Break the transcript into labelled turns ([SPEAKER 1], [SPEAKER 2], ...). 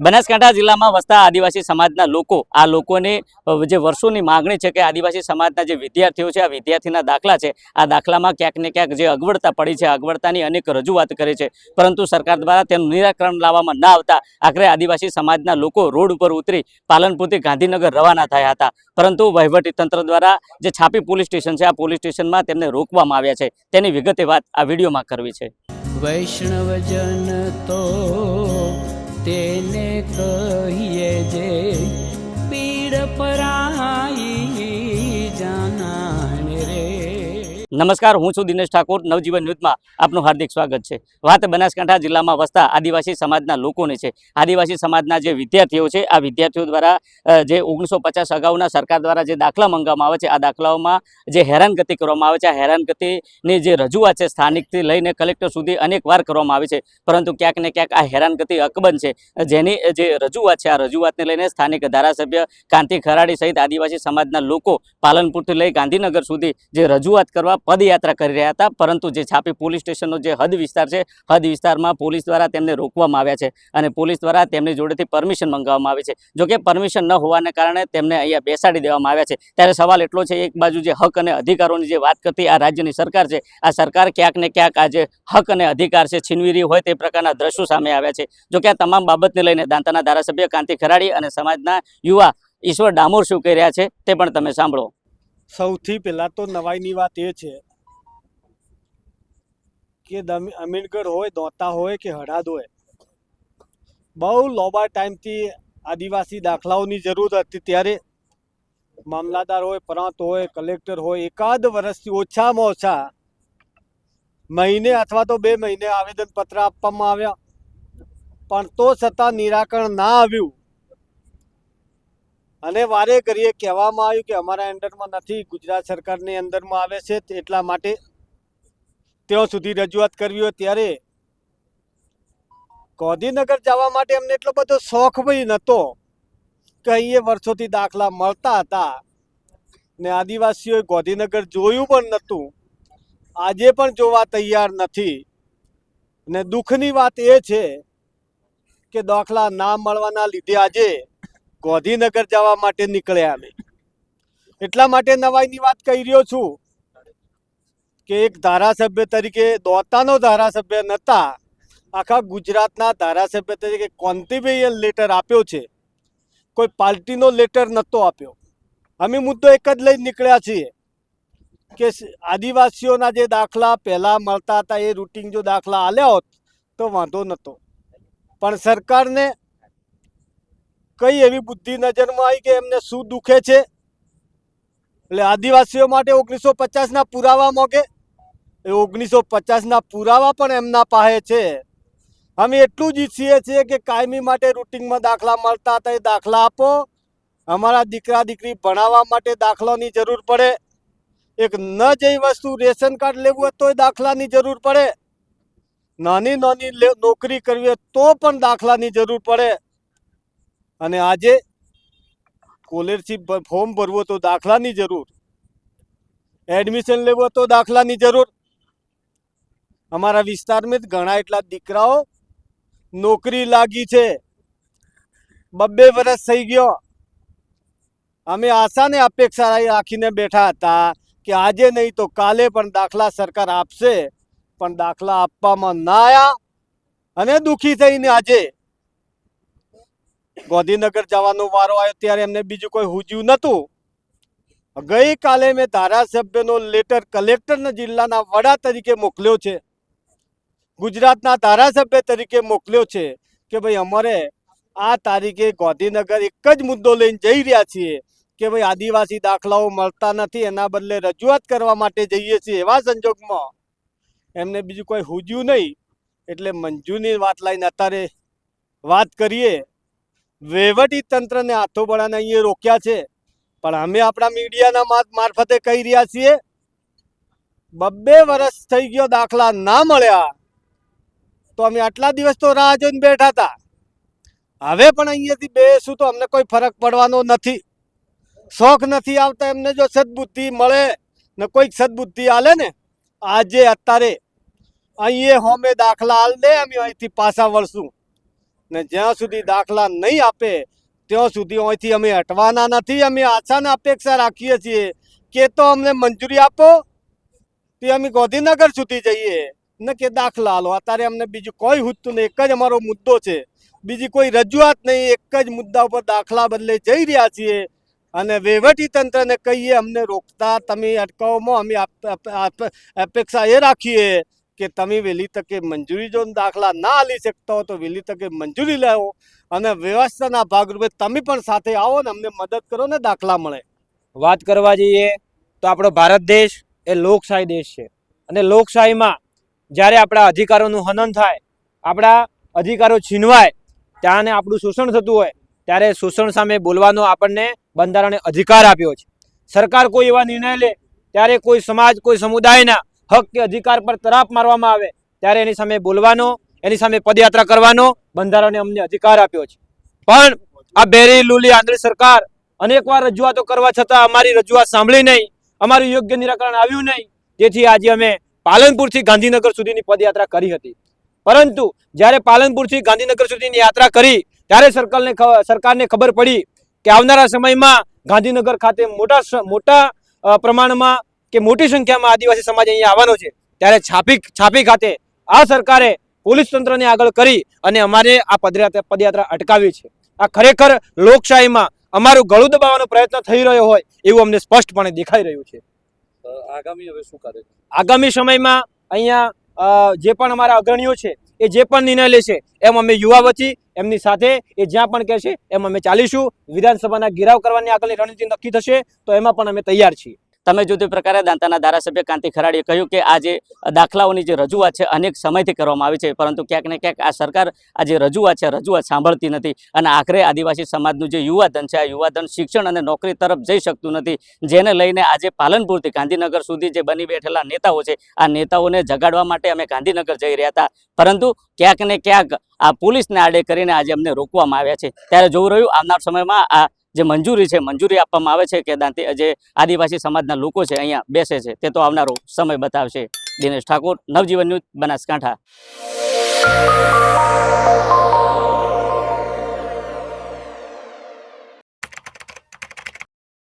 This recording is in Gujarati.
[SPEAKER 1] બનાસકાંઠા જિલ્લામાં વસતા આદિવાસી સમાજના લોકો આ લોકોની જે વર્ષોની માંગણી છે કે આદિવાસી સમાજના જે વિદ્યાર્થીઓ છે આ વિદ્યાર્થીના દાખલા છે આ દાખલામાં ક્યાંક ને ક્યાંક જે અગવડતા પડી છે અગવડતાની અનેક રજૂઆત કરી છે પરંતુ સરકાર દ્વારા તેનું નિરાકરણ લાવવામાં ના આવતા આખરે આદિવાસી સમાજના લોકો રોડ ઉપર ઉતરી પાલનપુરથી ગાંધીનગર રવાના થયા હતા પરંતુ વહીવટી તંત્ર દ્વારા જે છાપી પોલીસ સ્ટેશન છે આ પોલીસ સ્ટેશનમાં તેમને રોકવામાં આવ્યા છે તેની વિગતે વાત આ વિડીયોમાં કરવી છે।
[SPEAKER 2] વૈષ્ણવજન તો તેને કહીએ જે પીડ પરાઈ જાનાને રે।
[SPEAKER 1] નમસ્કાર, હું છું દિનેશ ઠાકોર। નવજીવન ન્યૂઝમાં આપનું હાર્દિક સ્વાગત છે। વાત બનાસકાંઠા જિલ્લામાં વસતા આદિવાસી સમાજના લોકોની છે। આદિવાસી સમાજના જે વિદ્યાર્થીઓ છે આ વિદ્યાર્થીઓ દ્વારા જે 1950 અગાઉના સરકાર દ્વારા જે દાખલા મંગાવવામાં આવે છે આ દાખલાઓમાં જે હેરાનગતિ કરવામાં આવે છે આ હેરાનગતિની જે રજૂઆત છે સ્થાનિકથી લઈને કલેક્ટર સુધી અનેકવાર કરવામાં આવી છે પરંતુ ક્યાંક ને ક્યાંક આ હેરાનગતિ અકબંધ છે। જેની જે રજૂઆત છે આ રજૂઆતને લઈને સ્થાનિક ધારાસભ્ય કાંતિ ખરાડી સહિત આદિવાસી સમાજના લોકો પાલનપુરથી લઈ ગાંધીનગર સુધી જે રજૂઆત કરવા પદયાત્રા કરી રહ્યા હતા પરંતુ જે છાપી પોલીસ સ્ટેશનનો જે હદ વિસ્તાર છે હદ વિસ્તારમાં પોલીસ દ્વારા તેમને રોકવામાં આવ્યા છે અને પોલીસ દ્વારા તેમની જોડેથી પરમિશન મંગાવવામાં આવી છે। જોકે પરમિશન ન હોવાને કારણે તેમને અહીંયા બેસાડી દેવામાં આવ્યા છે। ત્યારે સવાલ એટલો છે એક બાજુ જે હક અને અધિકારોની જે વાત કરતી આ રાજ્યની સરકાર છે આ સરકાર ક્યાંક ને ક્યાંક આ જે હક અને અધિકાર છે છીનવી રહી હોય તે પ્રકારના દ્રશ્યો સામે આવ્યા છે। જોકે આ તમામ બાબતને લઈને દાંતાના ધારાસભ્ય કાંતિ ખરાડી અને સમાજના યુવા ઈશ્વર ડામોર શું કહી રહ્યા છે તે પણ તમે સાંભળો।
[SPEAKER 3] સૌથી પહેલા તો નવાઈની વાત એ છે કે અમીનગઢ હોય, દોતા હોય કે હળાદ હોય, બહુ લાંબા ટાઈમથી આદિવાસી દાખલાઓની જરૂર હતી। ત્યારે મામલાદાર હોય, પ્રાંત હોય, કલેક્ટર હોય, એકાદ વર્ષથી ઓછામાં ઓછા મહિને અથવા તો 2 મહિને આવેદનપત્ર આપવામાં આવ્યા પણ તો છતાં નિરાકરણ ના આવ્યું અને વારે ઘડીએ કહેવામાં આવ્યું કે અમારા અંડરમાં નથી, ગુજરાત સરકારની અંદરમાં આવે છે એટલા માટે ત્યાં સુધી રજૂઆત કરવી હોય। ત્યારે ગાંધીનગર જવા માટે અમને એટલો બધો શોખ બી નહોતો કે અહીંયા વર્ષોથી દાખલા મળતા હતા ને આદિવાસીઓએ ગાંધીનગર જોયું પણ નહોતું, આજે પણ જોવા તૈયાર નથી। ને દુઃખની વાત એ છે કે દાખલા ના મળવાના લીધે આજે ગાંધીનગર જવા માટે નીકળ્યા અમે। એટલા માટે નવાઈની વાત કહી રહ્યો છું કે એક ધારાસભ્ય તરીકે દોતાનો ધારાસભ્ય નહોતા, આખા ગુજરાતના ધારાસભ્ય તરીકે કોન્ટ્રીબ્યુશન લેટર આપ્યો છે, કોઈ પાર્ટીનો લેટર નહોતો આપ્યો। અમે મુદ્દો એક જ લઈને નીકળ્યા છીએ કે આદિવાસીઓના જે દાખલા પહેલાં મળતા હતા એ રૂટિન જો દાખલા આલ્યા હોત તો વાંધો નહોતો પણ સરકારને કઈ એવી બુદ્ધિ નજરમાં આવી કે એમને શું દુખે છે એટલે આદિવાસીઓ માટે 1950ના પુરાવા મોગે। એ 1950ના પુરાવા પણ એમના પાસે છે। અમે એટલું જ ઈચ્છીએ છીએ કે કાયમી માટે રૂટિનમાં દાખલા મળતા હતા એ દાખલા આપો। અમારા દીકરા દીકરી ભણાવવા માટે દાખલાની જરૂર પડે, એક ન જેવી વસ્તુ રેશન કાર્ડ લેવું હોય તોય દાખલાની જરૂર પડે, નાની નાની નોકરી કરવી હોય તો પણ દાખલાની જરૂર પડે અને આજે સ્કોલરશીપ ફોર્મ ભરવું તો દાખલાની જરૂર, એડમિશન લેવું તો દાખલાની જરૂર। અમારા વિસ્તારમાં જ ઘણા એટલા દીકરાઓ નોકરી લાગી છે, 2 વર્ષ થઈ ગયો। અમે આશા ને અપેક્ષા રાખીને બેઠા હતા કે આજે નહીં તો કાલે પણ દાખલા સરકાર આપશે પણ દાખલા આપવામાં ના આવ્યા અને દુઃખી થઈને આજે ગાંધીનગર જવાનો વારો આવ્યો ત્યારે એમને બીજું કોઈ હુજ્યું નહોતું। ગઈકાલે મેં ધારાસભ્યનો લેટર કલેક્ટરના જિલ્લાના વડા તરીકે મોકલ્યો છે, ગુજરાતના ધારાસભ્ય તરીકે મોકલ્યો છે કે ભાઈ અમારે આ તારીખે ગાંધીનગર એક જ મુદ્દો લઈને જઈ રહ્યા છીએ કે ભાઈ આદિવાસી દાખલાઓ મળતા નથી, એના બદલે રજૂઆત કરવા માટે જઈએ છીએ। એવા સંજોગમાં એમને બીજું કોઈ હુજ્યું નહીં એટલે મંજૂરની વાત લઈને અત્યારે વાત કરીએ। વહીવટી તંત્રને હાથો બળાને અહીંયા રોક્યા છે પણ અમે આપણા મીડિયાના મારફતે કહી રહ્યા છીએ 2 વર્ષ થઈ ગયો દાખલા ના મળ્યા તો અમે આટલા દિવસ તો રાહ જોઈને બેઠા હતા, હવે પણ અહીંયાથી બેસું તો અમને કોઈ ફરક પડવાનો નથી। શોખ નથી આવતા એમને જો સદબુદ્ધિ મળે ને કોઈક સદબુદ્ધિ આલે ને આજે અત્યારે અહીંયા હોમે દાખલા હાલ દે અમે અહીંથી પાછા વળશું ને જ્યાં સુધી દાખલા નહીં આપે ત્યાં સુધી અહીંથી અમે હટવાના નથી. અમે આશાને અપેક્ષા રાખીએ છીએ કે તો અમને મંજૂરી આપો તે અમે ગાંધીનગર સુધી જઈએ ને કે દાખલા આલો. અત્યારે અમને બીજું કોઈ હુજતું નહીં. એક જ અમારો મુદ્દો છે, બીજી કોઈ રજૂઆત નહીં. એક જ મુદ્દા ઉપર દાખલા બદલે જઈ રહ્યા છીએ અને વહીવટી તંત્રને કહીએ અમને રોકતા તમે અટકાવોમાં અમે અપેક્ષા એ રાખીએ કે તમે વહેલી તકે મંજૂરી જો દાખલા ના આલી શકતા હો તો વહેલી તકે મંજૂરી લેવો અને વ્યવસ્થાના ભાગરૂપે તમે પણ સાથે આવો ને અમને મદદ કરો ને દાખલા મળે.
[SPEAKER 4] વાત કરવા જઈએ તો આપણો ભારત દેશ એ લોકશાહી દેશ છે અને લોકશાહીમાં જ્યારે આપણા અધિકારોનું હનન થાય, આપણા અધિકારો છીનવાય, ત્યાંને આપણું શોષણ થતું હોય ત્યારે શોષણ સામે બોલવાનો આપણને બંધારણે અધિકાર આપ્યો છે. સરકાર કોઈ એવા નિર્ણય લે ત્યારે કોઈ સમાજ, કોઈ સમુદાયના હક કે અધિકાર પર તરાપ મારવામાં આવે ત્યારે એની સામે બોલવાનો, એની સામે પદયાત્રા કરવાનો બંધારણે અમને અધિકાર આપ્યો છે. પણ આ બેરી લૂલી આંધળી સરકાર અનેકવાર રજૂઆતો કરવા છતાં અમારી રજૂઆત સાંભળી નહીં, અમારું યોગ્ય નિરાકરણ આવ્યું નહીં. તેથી આજે અમે પાલનપુરથી ગાંધીનગર સુધીની પદયાત્રા કરી હતી. પરંતુ જ્યારે પાલનપુરથી ગાંધીનગર સુધીની યાત્રા કરી ત્યારે સરકારને ખબર પડી કે આવનારા સમયમાં ગાંધીનગર ખાતે મોટા પ્રમાણમાં કે મોટી સંખ્યામાં આદિવાસી સમાજ અહીંયા આવવાનો છે. ત્યારે છાપી ખાતે આ સરકારે પોલીસ તંત્રને આગળ કરી અને અમારે આ પદયાત્રા અટકાવી છે. આ ખરેખર લોકશાહીમાં અમારું ગળું દબાવવાનો પ્રયત્ન થઈ રહ્યો હોય એવું અમને સ્પષ્ટપણે દેખાઈ રહ્યું છે.
[SPEAKER 5] આગામી હવે શું કરે?
[SPEAKER 4] આગામી સમયમાં અહીંયા જે પણ અમારા અગ્રણીઓ છે એ જે પણ નિર્ણય લેશે એમ અમે યુવા વતી એમની સાથે એ જ્યાં પણ કહેશે એમ અમે ચાલીશું. વિધાનસભાના ઘેરાવ કરવાની આગળની રણનીતિ નક્કી થશે તો એમાં પણ અમે તૈયાર છીએ.
[SPEAKER 1] તમે જો તે પ્રકારે દાંતાના ધારાસભ્ય કાંતિ ખરાડીએ કહ્યું કે આ જે દાખલાઓની જે રજૂઆત છે અનેક સમયથી કરવામાં આવી છે, પરંતુ ક્યાંક ને ક્યાંક આ સરકાર આ જે રજૂઆત છે રજૂઆત સાંભળતી નથી અને આખરે આદિવાસી સમાજનું જે યુવાધન છે આ યુવાધન શિક્ષણ અને નોકરી તરફ જઈ શકતું નથી, જેને લઈને આજે પાલનપુરથી ગાંધીનગર સુધી જે બની બેઠેલા નેતાઓ છે આ નેતાઓને જગાડવા માટે અમે ગાંધીનગર જઈ રહ્યા હતા, પરંતુ ક્યાંક ને ક્યાંક આ પોલીસને આડે કરીને આજે અમને રોકવામાં આવ્યા છે. ત્યારે જોવું રહ્યું આવનાર સમયમાં આ જે મંજૂરી આપવામાં આવે છે કે જે આદિવાસી સમાજના લોકો છે અહીંયા બેસે છે તે તો આવનારો સમય બતાવશે. દિનેશ ઠાકોર, નવજીવન ન્યૂઝ, બનાસકાંઠા.